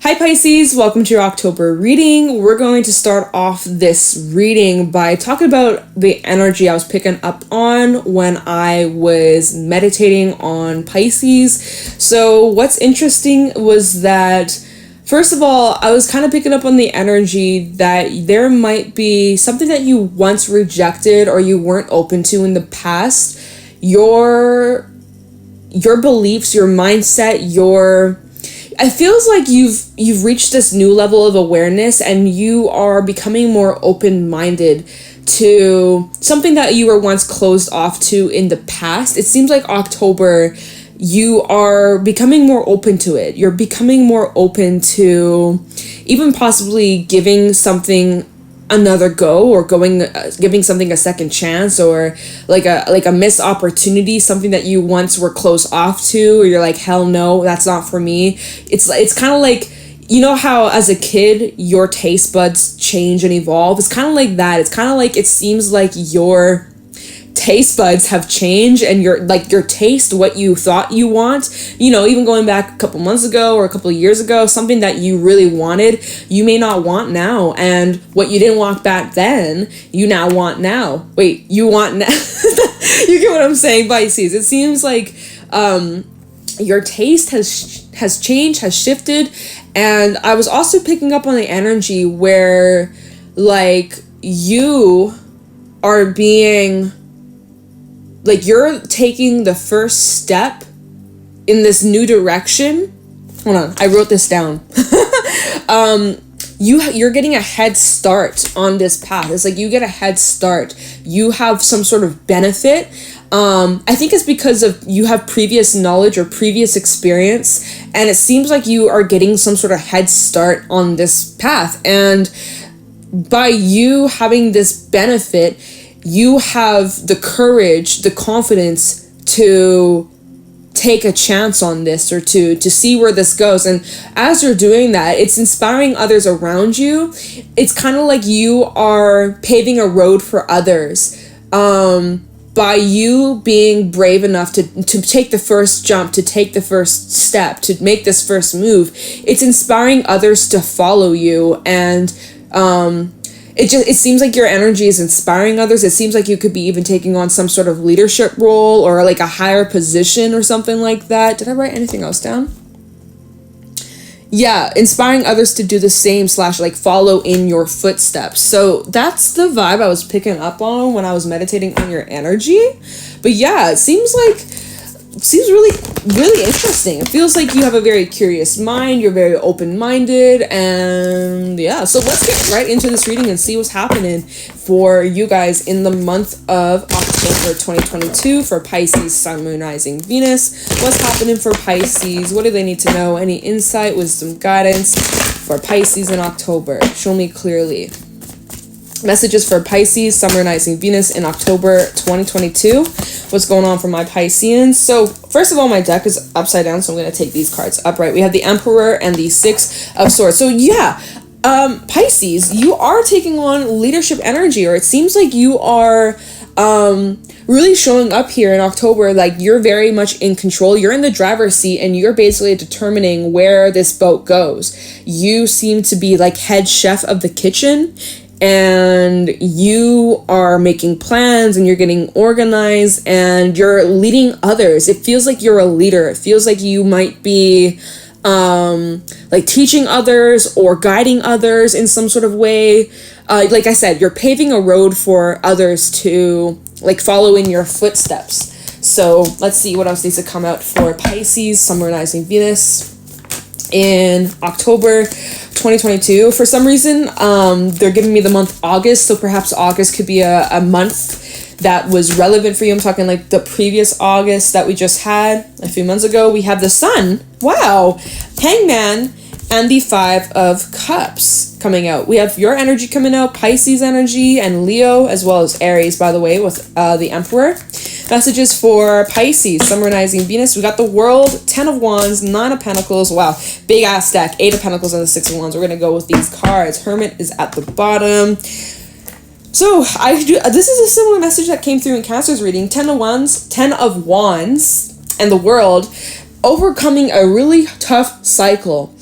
Hi Pisces, welcome to your October reading. We're going to start off this reading by talking about the energy I was picking up on when I was meditating on Pisces. So what's interesting was that, first of all, I was kind of picking up on the energy that there might be something that you once rejected or you weren't open to in the past. Your beliefs, your mindset, it feels like you've reached this new level of awareness and you are becoming more open-minded to something that you were once closed off to in the past. It seems like October, you are becoming more open to it. You're becoming more open to even possibly giving something another go, or giving something a second chance, or like a missed opportunity, something that you once were closed off to, or you're like, hell no, that's not for me. It's kind of like, you know how as a kid your taste buds change and evolve? It's kind of like that. It's kind of like, it seems like your taste buds have changed and your taste, what you thought you want, even going back a couple months ago or a couple of years ago, something that you really wanted, you may not want now. And what you didn't want back then, you now want now. Wait, you want now? You get what I'm saying, Pisces? It seems like your taste has changed, has shifted. And I was also picking up on the energy where you are being, you're taking the first step in this new direction. Hold on, I wrote this down. You're getting a head start on this path. It's like you get a head start. You have some sort of benefit. I think it's because of you have previous knowledge or previous experience, and it seems like you are getting some sort of head start on this path. And by you having this benefit, you have the courage, the confidence to take a chance on this, or to see where this goes. And as you're doing that, it's inspiring others around you. It's kind of like you are paving a road for others. By you being brave enough to take the first jump, to take the first step, to make this first move, it's inspiring others to follow you. And it seems like your energy is inspiring others. It seems like you could be even taking on some sort of leadership role or like a higher position or something like that. Did I write anything else down? Yeah, inspiring others to do the same / follow in your footsteps. So that's the vibe I was picking up on when I was meditating on your energy. But yeah, it seems really, really interesting. It feels like you have a very curious mind. You're very open-minded. And yeah, so let's get right into this reading and see what's happening for you guys in the month of October 2022 for Pisces, Sun, Moon, Rising, Venus. What's happening for Pisces? What do they need to know? Any insight, wisdom, guidance for Pisces in October? Show me clearly. Messages for Pisces, Sun, Moon, Rising, Venus in October 2022. What's going on for my Pisceans? So first of all, my deck is upside down, so I'm going to take these cards upright. We have the Emperor and the Six of Swords. So yeah, Pisces, you are taking on leadership energy, or it seems like you are really showing up here in October. Like you're very much in control. You're in the driver's seat and you're basically determining where this boat goes. You seem to be like head chef of the kitchen, and you are making plans and you're getting organized and you're leading others. It feels like you're a leader. It feels like you might be teaching others or guiding others in some sort of way. Like I said, you're paving a road for others to follow in your footsteps. So let's see what else needs to come out for Pisces, Sun, Rising, Venus in October 2022. For some reason, they're giving me the month August, so perhaps August could be a month that was relevant for you. I'm talking like the previous August that we just had a few months ago. We have the Sun, wow, Hangman, and the Five of Cups coming out. We have your energy coming out, Pisces energy, and Leo, as well as Aries, by the way, with the Emperor. Messages for Pisces, Sun, Rising, Venus. We got the World, 10 of Wands, 9 of Pentacles. Wow, big ass deck, 8 of Pentacles and the 6 of Wands. We're gonna go with these cards. Hermit is at the bottom. So this is a similar message that came through in Cancer's reading. 10 of Wands, and the World, overcoming a really tough cycle.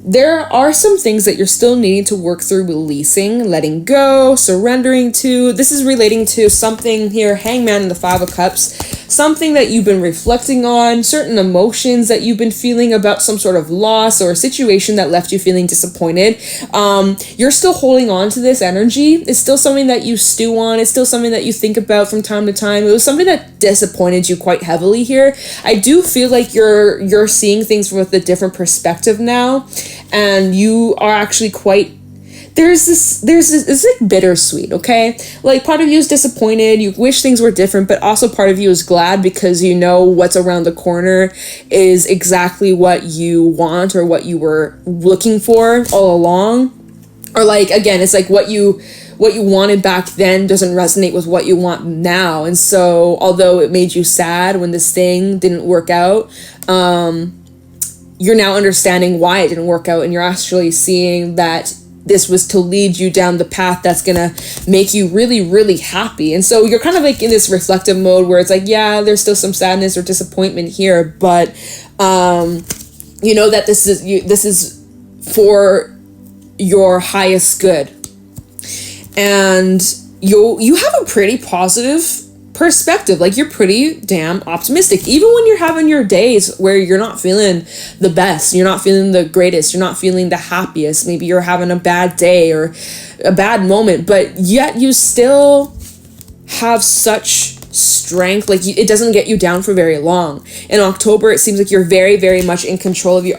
there are some things that you're still needing to work through releasing, letting go, surrendering to. This is relating to something here, Hangman and the Five of Cups, something that you've been reflecting on, certain emotions that you've been feeling about some sort of loss or a situation that left you feeling disappointed. You're still holding on to this energy. It's still something that you stew on. It's still something that you think about from time to time. It was something that disappointed you quite heavily here. I do feel like you're seeing things with a different perspective now, and you are actually quite, it's like bittersweet, okay? Like, part of you is disappointed, you wish things were different, but also part of you is glad because you know what's around the corner is exactly what you want or what you were looking for all along. Or like, again, it's like what you wanted back then doesn't resonate with what you want now. And so although it made you sad when this thing didn't work out, you're now understanding why it didn't work out, and you're actually seeing that this was to lead you down the path that's gonna make you really, really happy. And so you're kind of like in this reflective mode where it's like, yeah, there's still some sadness or disappointment here, but you know that this is for your highest good. And you have a pretty positive perspective. Like, you're pretty damn optimistic, even when you're having your days where you're not feeling the best, you're not feeling the greatest, you're not feeling the happiest. Maybe you're having a bad day or a bad moment, but yet you still have such strength. Like, it doesn't get you down for very long. In October, it seems like you're very, very much in control of your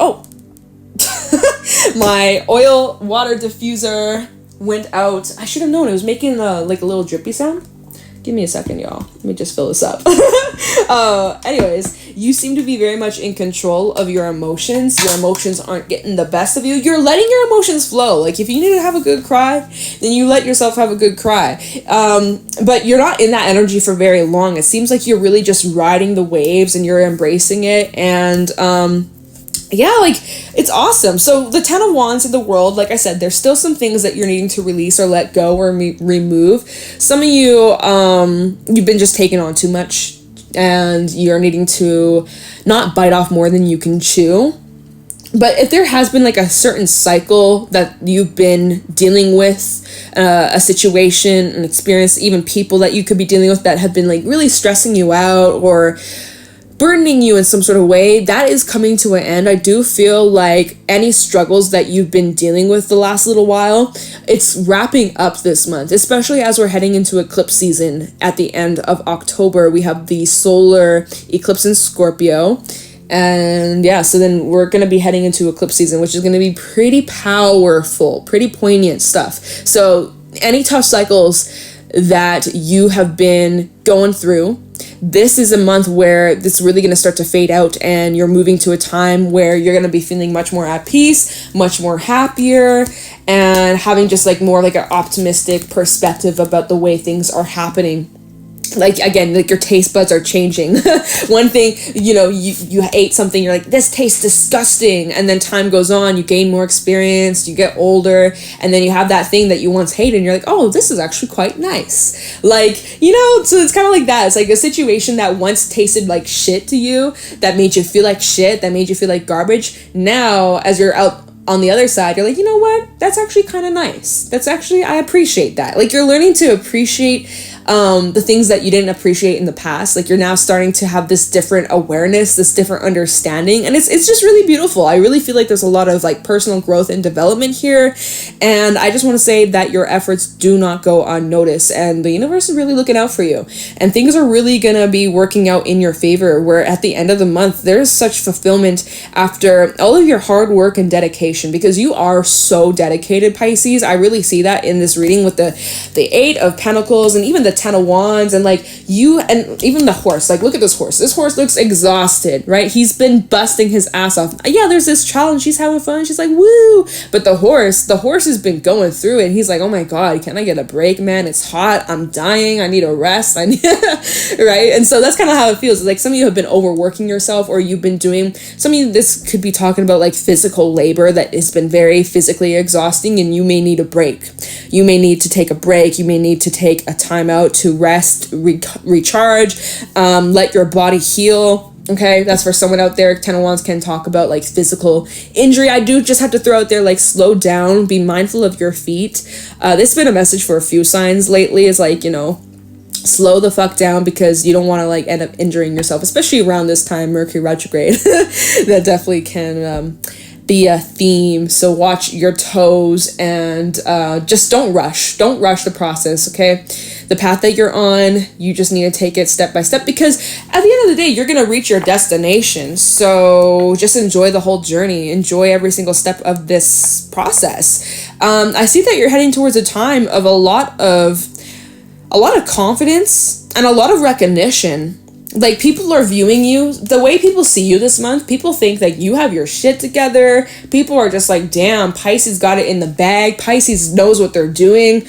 my oil water diffuser went out. I should have known. It was making a little drippy sound. Give me a second, y'all. Let me just fill this up. Anyways, you seem to be very much in control of your emotions. Your emotions aren't getting the best of you. You're letting your emotions flow. Like, if you need to have a good cry, then you let yourself have a good cry. But you're not in that energy for very long. It seems like you're really just riding the waves and you're embracing it. And yeah, like, it's awesome. So the 10 of Wands in the world, like I said, there's still some things that you're needing to release or let go or remove. Some of you, you've been just taking on too much and you're needing to not bite off more than you can chew. But if there has been like a certain cycle that you've been dealing with, a situation, an experience, even people that you could be dealing with that have been like really stressing you out or burdening you in some sort of way, that is coming to an end. I do feel like any struggles that you've been dealing with the last little while, it's wrapping up this month, especially as we're heading into eclipse season at the end of October. We have the solar eclipse in Scorpio. And yeah, so then we're going to be heading into eclipse season, which is going to be pretty powerful, pretty poignant stuff. So any tough cycles that you have been going through, this is a month where it's really going to start to fade out and you're moving to a time where you're going to be feeling much more at peace, much more happier, and having just like more like an optimistic perspective about the way things are happening. Like, again, like your taste buds are changing. One thing, you know, you ate something, you're like, this tastes disgusting. And then time goes on, you gain more experience, you get older, and then you have that thing that you once hated and you're like, oh, this is actually quite nice. Like, you know, so it's kind of like that. It's like a situation that once tasted like shit to you, that made you feel like shit, that made you feel like garbage. Now, as you're out on the other side, you're like, you know what? That's actually kind of nice. That's actually, I appreciate that. Like, you're learning to appreciate the things that you didn't appreciate in the past. Like, you're now starting to have this different awareness, this different understanding, and it's just really beautiful. I really feel like there's a lot of like personal growth and development here, and I just want to say that your efforts do not go unnoticed, and the universe is really looking out for you, and things are really gonna be working out in your favor, where at the end of the month there's such fulfillment after all of your hard work and dedication, because you are so dedicated, Pisces. I really see that in this reading with the 8 of Pentacles and even the 10 of Wands, and like you, and even the horse. Like, look at this horse. This horse looks exhausted, right? He's been busting his ass off. Yeah, there's this challenge, she's having fun, she's like, woo. But the horse has been going through it, and he's like, oh my god, can I get a break, man? It's hot, I'm dying, I need a rest, I need right? And so that's kind of how it feels. It's like some of you have been overworking yourself, or you've been doing, some of you, this could be talking about like physical labor that has been very physically exhausting, and you may need a break. You may need to take a break, you may need to take a time out to rest, recharge, let your body heal. Okay, that's for someone out there. 10 of Wands can talk about like physical injury. I do just have to throw out there, like, slow down, be mindful of your feet. This has been a message for a few signs lately, is like, you know, slow the fuck down, because you don't want to like end up injuring yourself, especially around this time, Mercury retrograde. That definitely can be a theme. So watch your toes, and just don't rush the process. Okay, the path that you're on, you just need to take it step by step, because at the end of the day, you're gonna reach your destination. So just enjoy the whole journey, enjoy every single step of this process. I see that you're heading towards a time of a lot of confidence and a lot of recognition. Like, people are viewing you, the way people see you this month, people think that you have your shit together. People are just like, damn, Pisces got it in the bag. Pisces knows what they're doing.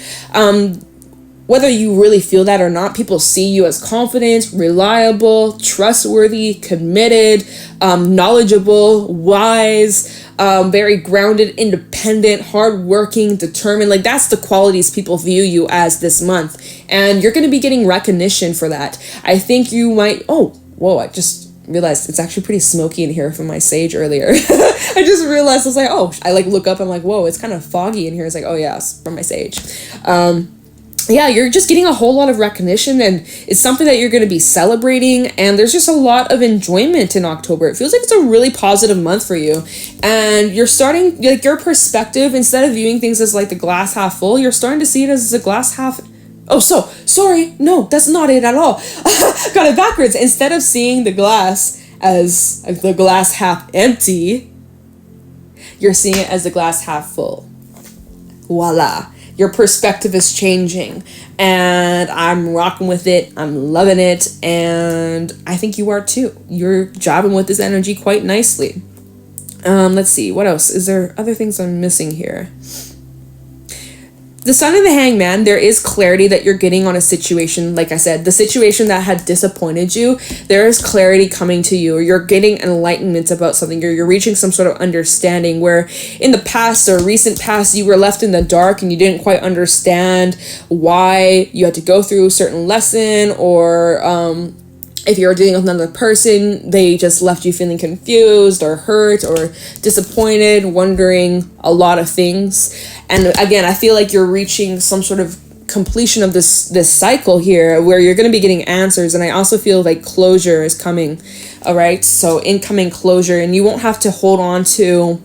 Whether you really feel that or not, people see you as confident, reliable, trustworthy, committed, knowledgeable, wise, very grounded, independent, hardworking, determined. Like, that's the qualities people view you as this month. And you're going to be getting recognition for that. I think you might... Oh, whoa, I just realized it's actually pretty smoky in here from my sage earlier. I just realized, I was like, oh, I like look up, I'm like, whoa, it's kind of foggy in here. It's like, oh yeah, it's from my sage. Yeah, you're just getting a whole lot of recognition, and it's something that you're going to be celebrating, and there's just a lot of enjoyment in October. It feels like it's a really positive month for you, and you're starting, like, your perspective, instead of viewing things as like the glass half full, you're starting to see it as a glass half... Oh, so, sorry, no, that's not it at all. Got it backwards. Instead of seeing the glass as the glass half empty, you're seeing it as the glass half full. Voila. Your perspective is changing, and I'm rocking with it. I'm loving it, and I think you are too. You're jobbing with this energy quite nicely. Let's see, what else? Is there other things I'm missing here? The Sun and the Hangman, there is clarity that you're getting on a situation. Like I said, the situation that had disappointed you, there is clarity coming to you, or you're getting enlightenment about something. You're reaching some sort of understanding, where in the past or recent past, you were left in the dark and you didn't quite understand why you had to go through a certain lesson, or if you're dealing with another person, they just left you feeling confused or hurt or disappointed, wondering a lot of things. And again, I feel like you're reaching some sort of completion of this cycle here, where you're going to be getting answers. And I also feel like closure is coming. All right, so incoming closure, and you won't have to hold on to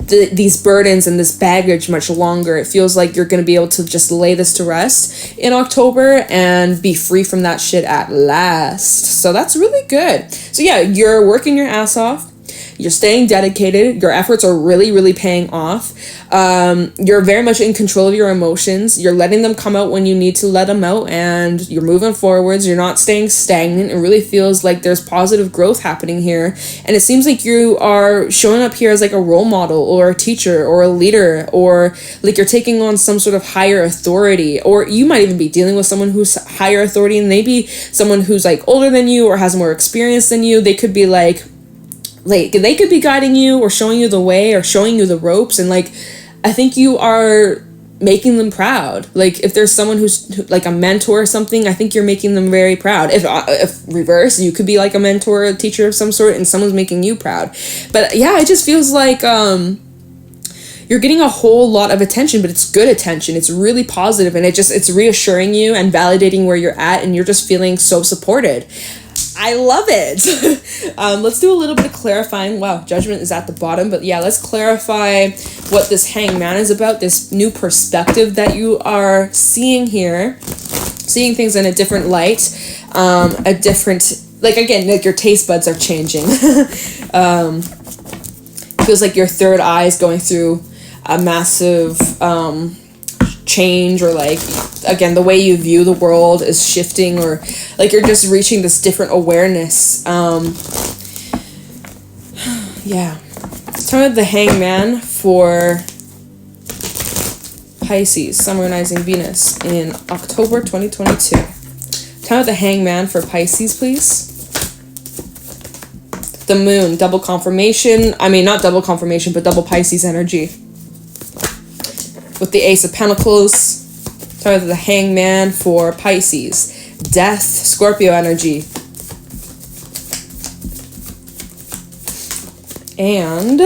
these burdens and this baggage much longer. It feels like you're going to be able to just lay this to rest in October and be free from that shit at last. So that's really good. So yeah, you're working your ass off. You're staying dedicated. Your efforts are really, really paying off. You're very much in control of your emotions. You're letting them come out when you need to let them out, and you're moving forwards. You're not staying stagnant. It really feels like there's positive growth happening here. And it seems like you are showing up here as like a role model or a teacher or a leader, or like you're taking on some sort of higher authority, or you might even be dealing with someone who's higher authority, and maybe someone who's like older than you or has more experience than you. They could be like they could be guiding you or showing you the way or showing you the ropes. And like, I think you are making them proud. Like, if there's someone who's like a mentor or something, I think you're making them very proud. If reverse, you could be like a mentor, a teacher of some sort, and someone's making you proud. But yeah, it just feels like you're getting a whole lot of attention, but it's good attention. It's really positive, and it's reassuring you and validating where you're at, and you're just feeling so supported. I love it. Let's do a little bit of clarifying. Wow, Judgment is at the bottom, but yeah, let's clarify what this Hangman is about, this new perspective that you are seeing here, seeing things in a different light, a different, like, again, like your taste buds are changing. Feels like your third eye is going through a massive change, or like, again, the way you view the world is shifting, or like you're just reaching this different awareness. Yeah, it's time of the Hangman for Pisces, Summarizing Venus in October 2022. Time of the Hangman for Pisces, please. The Moon, double confirmation. I mean, not double confirmation, but double Pisces energy. With the Ace of Pentacles, time of the Hangman for Pisces. Death, Scorpio energy. And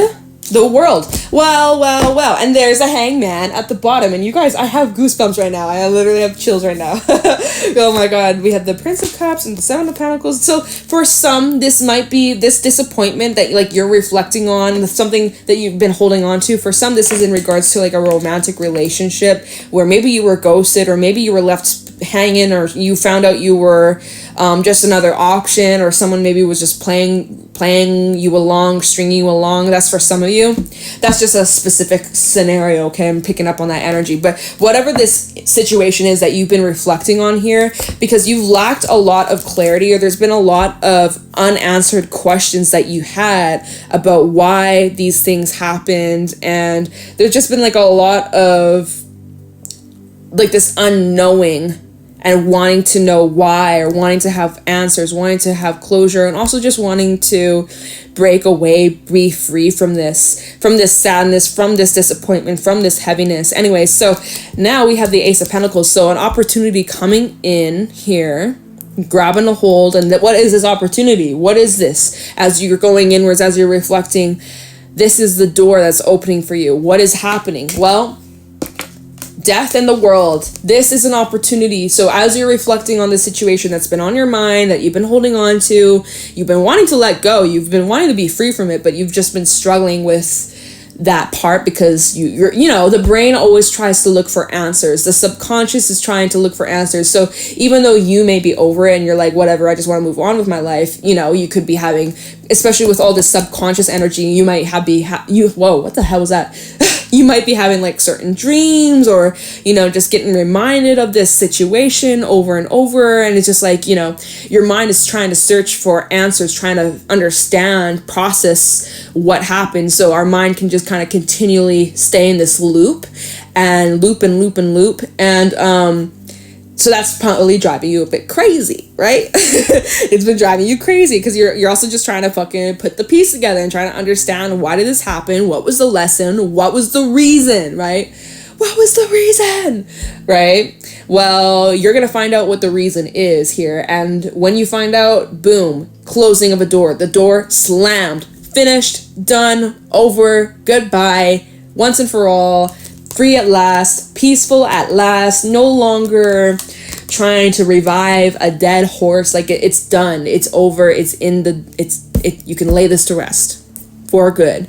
the world. Well. And there's a hangman at the bottom. And you guys, I have goosebumps right now. I literally have chills right now. Oh my god. We have the Prince of Cups and the Seven of Pentacles. So for some, this might be this disappointment that like you're reflecting on, something that you've been holding on to. For some, this is in regards to like a romantic relationship where maybe you were ghosted, or maybe you were left hanging, or you found out you were just another option, or someone maybe was just playing you along, stringing you along. That's for some of you. That's just a specific scenario, okay? I'm picking up on that energy. But whatever this situation is that you've been reflecting on here, because you've lacked a lot of clarity, or there's been a lot of unanswered questions that you had about why these things happened, and there's just been like a lot of like this unknowing and wanting to know why, or wanting to have answers, wanting to have closure, and also just wanting to break away, be free from this sadness, from this disappointment, from this heaviness. Anyway, so now we have the Ace of Pentacles. So an opportunity coming in here, grabbing a hold. And what is this opportunity? What is this? As you're going inwards, as you're reflecting, this is the door that's opening for you. What is happening? Well, death and the world. This is an opportunity. So as you're reflecting on the situation that's been on your mind, that you've been holding on to, you've been wanting to let go, you've been wanting to be free from it, but you've just been struggling with that part because you're the brain always tries to look for answers. The subconscious is trying to look for answers. So even though you may be over it and you're like, whatever, I just want to move on with my life, you could be having, especially with all this subconscious energy, you might whoa, what the hell was that? You might be having like certain dreams, or, just getting reminded of this situation over and over. And it's just like, your mind is trying to search for answers, trying to understand, process what happened. So our mind can just kind of continually stay in this loop and loop and loop and loop. And, so that's probably driving you a bit crazy, right? It's been driving you crazy because you're also just trying to fucking put the piece together and trying to understand, why did this happen? What was the lesson? What was the reason, right? What was the reason, right? Well, you're going to find out what the reason is here. And when you find out, boom, closing of a door. The door slammed, finished, done, over, goodbye, once and for all. Free at last, peaceful at last, no longer trying to revive a dead horse. Like it's done, it's over, you can lay this to rest for good.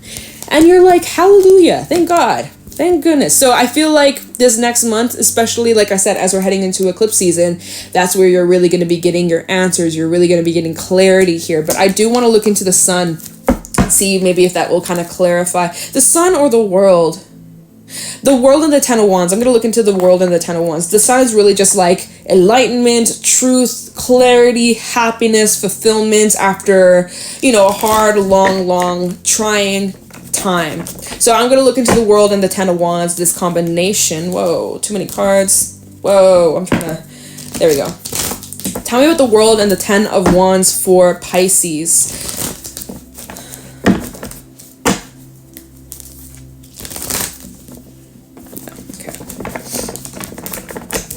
And you're like, hallelujah, thank God, thank goodness. So I feel like this next month, especially like I said, as we're heading into eclipse season, that's where you're really going to be getting your answers. You're really going to be getting clarity here. But I do want to look into the sun, see maybe if that will kind of clarify the sun or the world. The world and the Ten of Wands. I'm going to look into the world and the Ten of Wands. The sun is really just like enlightenment, truth, clarity, happiness, fulfillment after, a hard, long, trying time. So I'm going to look into the world and the Ten of Wands, this combination. Whoa, too many cards. Whoa, there we go. Tell me about the world and the Ten of Wands for Pisces.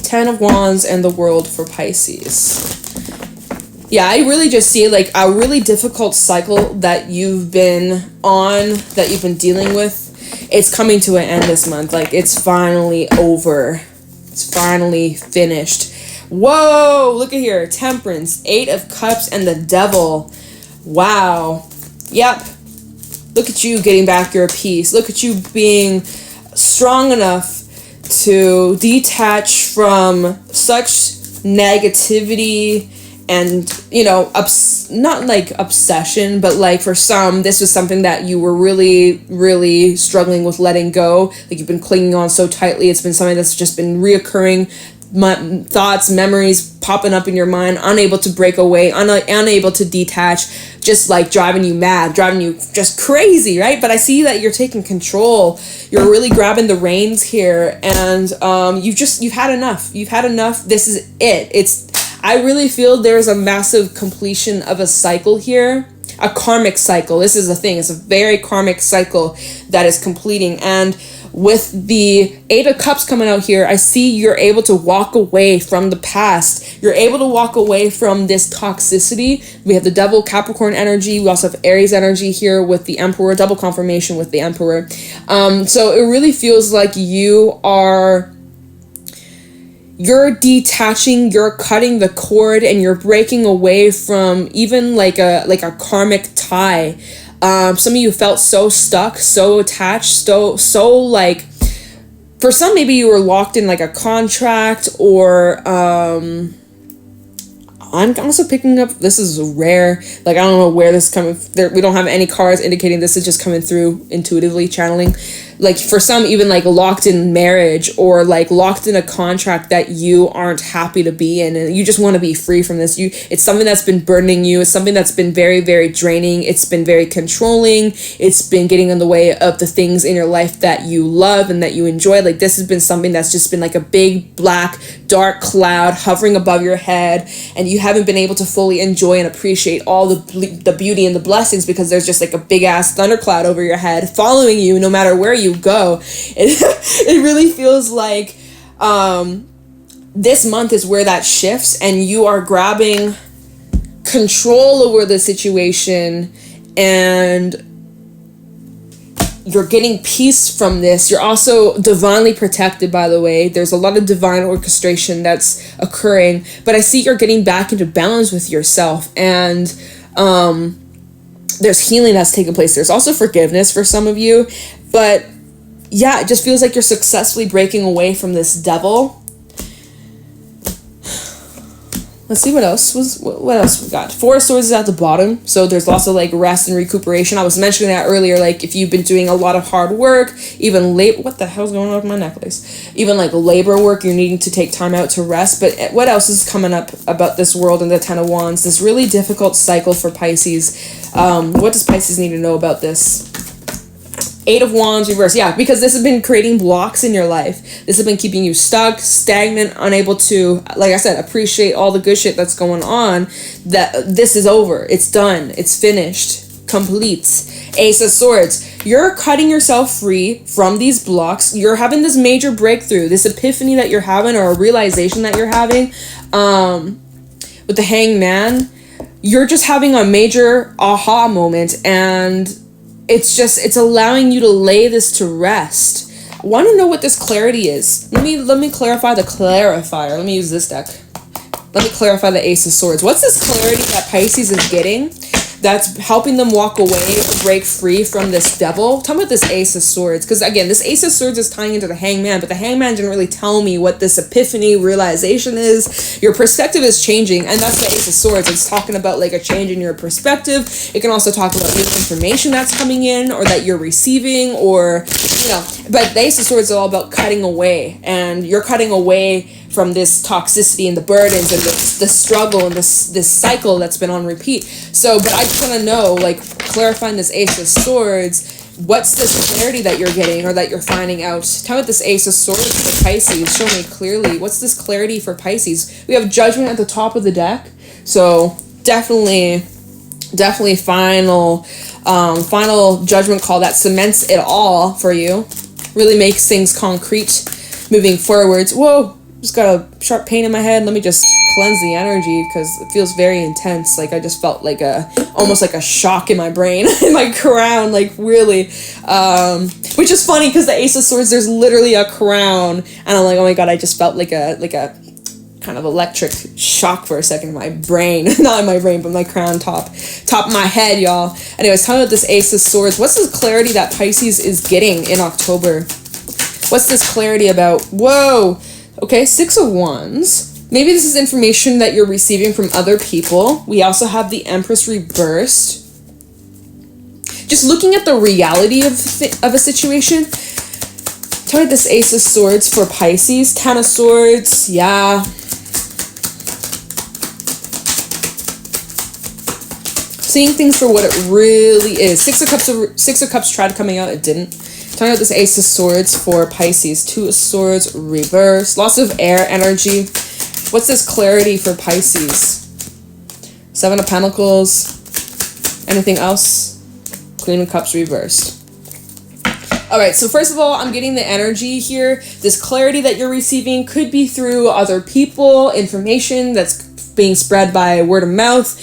Ten of Wands and the world for Pisces. Yeah, I really just see like a really difficult cycle that you've been on, that you've been dealing with. It's coming to an end this month. Like it's finally over. It's finally finished. Whoa, look at here. Temperance, Eight of Cups, and the Devil. Wow. Yep. Look at you getting back your peace. Look at you being strong enough to detach from such negativity and, not like obsession, but like for some, this was something that you were really, really struggling with letting go. Like you've been clinging on so tightly. It's been something that's just been reoccurring thoughts, memories popping up in your mind, unable to break away, unable to detach, just like driving you mad, driving you just crazy, right? But I see that you're taking control. You're really grabbing the reins here, and you've had enough. You've had enough. This is it. I really feel there's a massive completion of a cycle here, a karmic cycle. This is the thing. It's a very karmic cycle that is completing, and With the Eight of Cups coming out here, I see you're able to walk away from the past. You're able to walk away from this toxicity. We have the Devil, Capricorn energy. We also have Aries energy here with the Emperor, double confirmation with the Emperor. So it really feels like you're detaching, you're cutting the cord, and you're breaking away from even like a karmic tie. Some of you felt so stuck, so attached, so like, for some, maybe you were locked in like a contract, or I'm also picking up, this is rare, like I don't know where this is coming there. We don't have any cards indicating this is just coming through intuitively channeling. Like for some, even like locked in marriage, or like locked in a contract that you aren't happy to be in, and you just want to be free from this. It's something that's been burdening you. It's something that's been very, very draining. It's been very controlling. It's been getting in the way of the things in your life that you love and that you enjoy. Like this has been something that's just been like a big black dark cloud hovering above your head, and you haven't been able to fully enjoy and appreciate all the beauty and the blessings, because there's just like a big ass thundercloud over your head following you no matter where you go. It really feels like this month is where that shifts, and you are grabbing control over the situation, and you're getting peace from this. You're also divinely protected, by the way. There's a lot of divine orchestration that's occurring, but I see you're getting back into balance with yourself, and there's healing that's taking place. There's also forgiveness for some of you, but yeah, it just feels like you're successfully breaking away from this devil. Let's see what else we got. Four of Swords is at the bottom, so there's also like rest and recuperation. I was mentioning that earlier, like if you've been doing a lot of hard work, even what the hell's going on with my necklace? Even like labor work, you're needing to take time out to rest. But what else is coming up about this world and the Ten of Wands? This really difficult cycle for Pisces. What does Pisces need to know about this? Eight of Wands reverse. Yeah, because this has been creating blocks in your life. This has been keeping you stuck, stagnant, unable to, like I said, appreciate all the good shit that's going on. That this is over. It's done. It's finished. Complete. Ace of Swords. You're cutting yourself free from these blocks. You're having this major breakthrough, this epiphany that you're having, or a realization that you're having. With the Hangman, you're just having a major aha moment, and it's allowing you to lay this to rest. I want to know what this clarity is. Let me clarify the clarifier. Let me use this deck. Let me clarify the Ace of Swords. What's this clarity that Pisces is getting that's helping them walk away or break free from this devil? Tell me about this Ace of Swords, because again, this Ace of Swords is tying into the Hangman, but the Hangman didn't really tell me what this epiphany realization is. Your perspective is changing, and that's the Ace of Swords. It's talking about like a change in your perspective. It can also talk about new information that's coming in, or that you're receiving, or but the Ace of Swords is all about cutting away, and you're cutting away from this toxicity and the burdens and the struggle and this cycle that's been on repeat. So, but I just want to know, like, clarifying this Ace of Swords, what's this clarity that you're getting or that you're finding out? Tell me about this Ace of Swords for Pisces. Show me clearly. What's this clarity for Pisces? We have Judgment at the top of the deck. So definitely final judgment call that cements it all for you. Really makes things concrete moving forwards. Whoa. Just got a sharp pain in my head. Let me just cleanse the energy, because it feels very intense. Like I just felt like almost like a shock in my brain, in my crown, like really. Which is funny, because the Ace of Swords, there's literally a crown, and I'm like, oh my god, I just felt like a kind of electric shock for a second in my brain. Not in my brain, but my crown, top of my head, y'all. Anyways, talking about this Ace of Swords, what's this clarity that Pisces is getting in October? What's this clarity about? Whoa. Okay, Six of Wands. Maybe this is information that you're receiving from other people. We also have the Empress reversed. Just looking at the reality of a situation. Tell me this Ace of Swords for Pisces. Ten of Swords. Yeah. Seeing things for what it really is. Six of Cups tried coming out. It didn't. Talking about this Ace of Swords for Pisces. Two of Swords reverse. Lots of air energy. What's this clarity for Pisces? Seven of Pentacles. Anything else? Queen of Cups reversed. All right, so first of all, I'm getting the energy here. This clarity that you're receiving could be through other people, information that's being spread by word of mouth.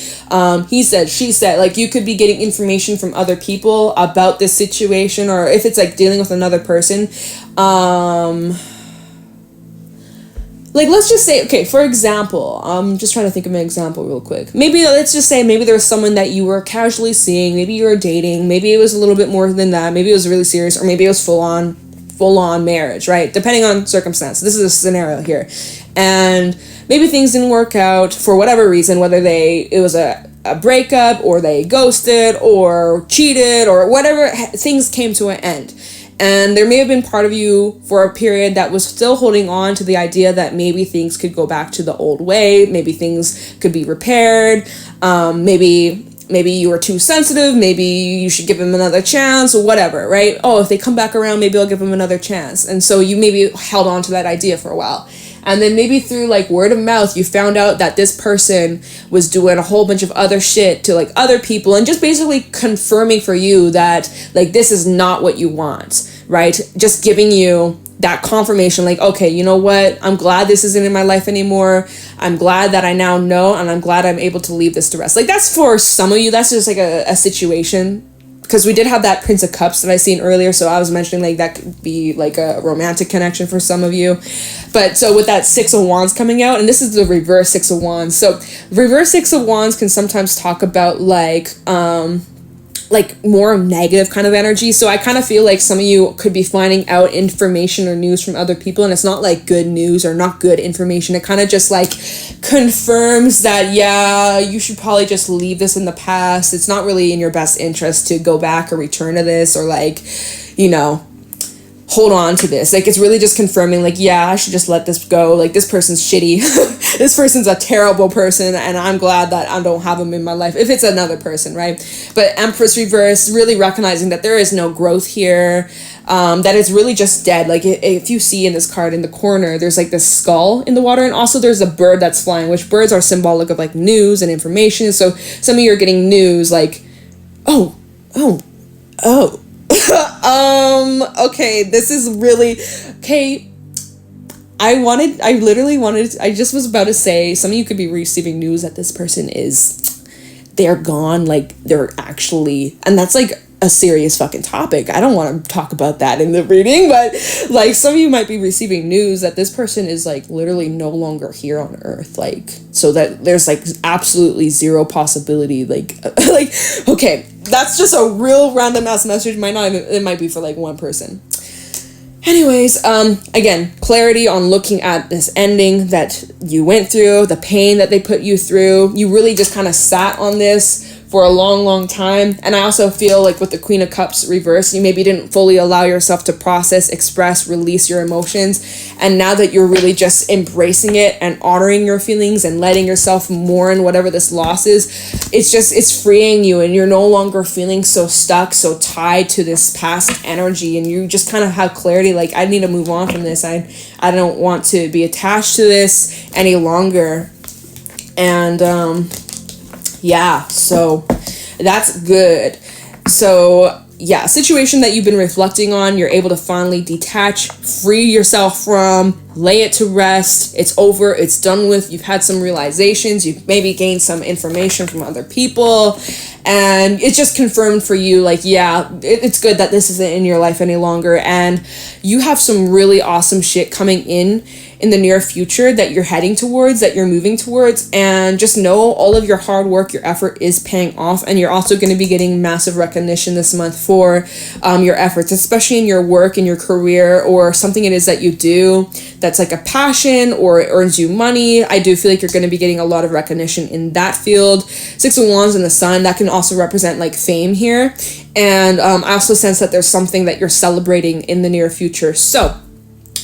He said, she said, like you could be getting information from other people about this situation, or if it's like dealing with another person. Like, let's just say, okay, for example, I'm just trying to think of an example real quick. Maybe, let's just say, maybe there was someone that you were casually seeing, maybe you were dating, maybe it was a little bit more than that, maybe it was really serious, or maybe it was full on marriage, right? Depending on circumstance. This is a scenario here. And maybe things didn't work out for whatever reason, whether it was a breakup, or they ghosted, or cheated, or whatever, things came to an end. And there may have been part of you for a period that was still holding on to the idea that maybe things could go back to the old way. Maybe things could be repaired. Maybe you were too sensitive. Maybe you should give him another chance, or whatever, right? Oh, if they come back around, maybe I'll give him another chance. And so you maybe held on to that idea for a while. And then maybe through like word of mouth, you found out that this person was doing a whole bunch of other shit to like other people, and just basically confirming for you that like this is not what you want, right? Just giving you that confirmation, like, okay, you know what? I'm glad this isn't in my life anymore. I'm glad that I now know, and I'm glad I'm able to leave this to rest. Like, that's for some of you. That's just like a situation. Because we did have that Prince of Cups that I seen earlier, so I was mentioning like that could be like a romantic connection for some of you. But so with that Six of Wands coming out, and this is the reverse Six of Wands. So reverse Six of Wands can sometimes talk about like more negative kind of energy. So I kind of feel like some of you could be finding out information or news from other people, and it's not like good news or not good information. It kind of just like confirms that, yeah, you should probably just leave this in the past. It's not really in your best interest to go back or return to this, or like, you know, hold on to this. Like, it's really just confirming like, yeah, I should just let this go. Like, this person's shitty. This person's a terrible person, and I'm glad that I don't have them in my life if it's another person, right? But Empress reverse, really recognizing that there is no growth here, that it's really just dead. Like, if you see in this card in the corner, there's like this skull in the water, and also there's a bird that's flying, which birds are symbolic of like news and information. So some of you are getting news like, oh okay, this is really okay. I just was about to say, some of you could be receiving news that this person they're gone, like they're actually, and that's like a serious fucking topic. I don't want to talk about that in the reading, but like some of you might be receiving news that this person is like literally no longer here on earth, like, so that there's like absolutely zero possibility, like like, okay, that's just a real random ass message. It might be for like one person. Anyways, again, clarity on looking at this ending that you went through, the pain that they put you through. You really just kind of sat on this for a long, long time. And I also feel like with the Queen of Cups reverse, you maybe didn't fully allow yourself to process, express, release your emotions. And now that you're really just embracing it and honoring your feelings and letting yourself mourn whatever this loss is, it's freeing you, and you're no longer feeling so stuck, so tied to this past energy. And you just kind of have clarity, like, I need to move on from this. I don't want to be attached to this any longer. And, yeah, so that's good. So yeah, situation that you've been reflecting on, you're able to finally detach, free yourself from, lay it to rest. It's over, it's done with. You've had some realizations, you've maybe gained some information from other people, and it's just confirmed for you, like, yeah, it's good that this isn't in your life any longer. And you have some really awesome shit coming in the near future that you're heading towards, that you're moving towards. And just know all of your hard work, your effort is paying off. And you're also going to be getting massive recognition this month for your efforts, especially in your work, in your career, or something it is that you do that's like a passion or earns you money. I do feel like you're going to be getting a lot of recognition in that field. Six of Wands in the Sun, that can also represent like fame here. And I also sense that there's something that you're celebrating in the near future. So,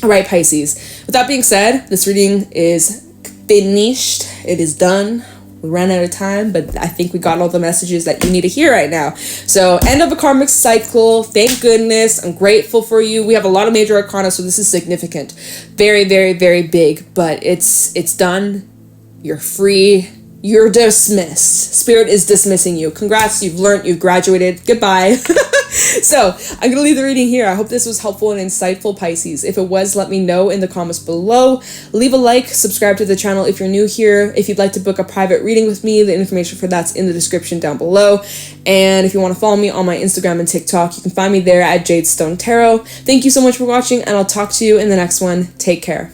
all right, Pisces. With that being said, this reading is finished. It is done. We ran out of time, but I think we got all the messages that you need to hear right now. So, end of a karmic cycle. Thank goodness. I'm grateful for you. We have a lot of major arcana, so this is significant. Very, very, very big, but it's done. You're free. You're dismissed. Spirit is dismissing you. Congrats. You've learned. You've graduated. Goodbye. So I'm gonna leave the reading here. I hope this was helpful and insightful, Pisces. If it was, let me know in the comments below. Leave a like, subscribe to the channel if you're new here. If you'd like to book a private reading with me, the information for that's in the description down below. And if you want to follow me on my Instagram and TikTok, you can find me there at Jadestone Tarot. Thank you so much for watching, and I'll talk to you in the next one. Take care.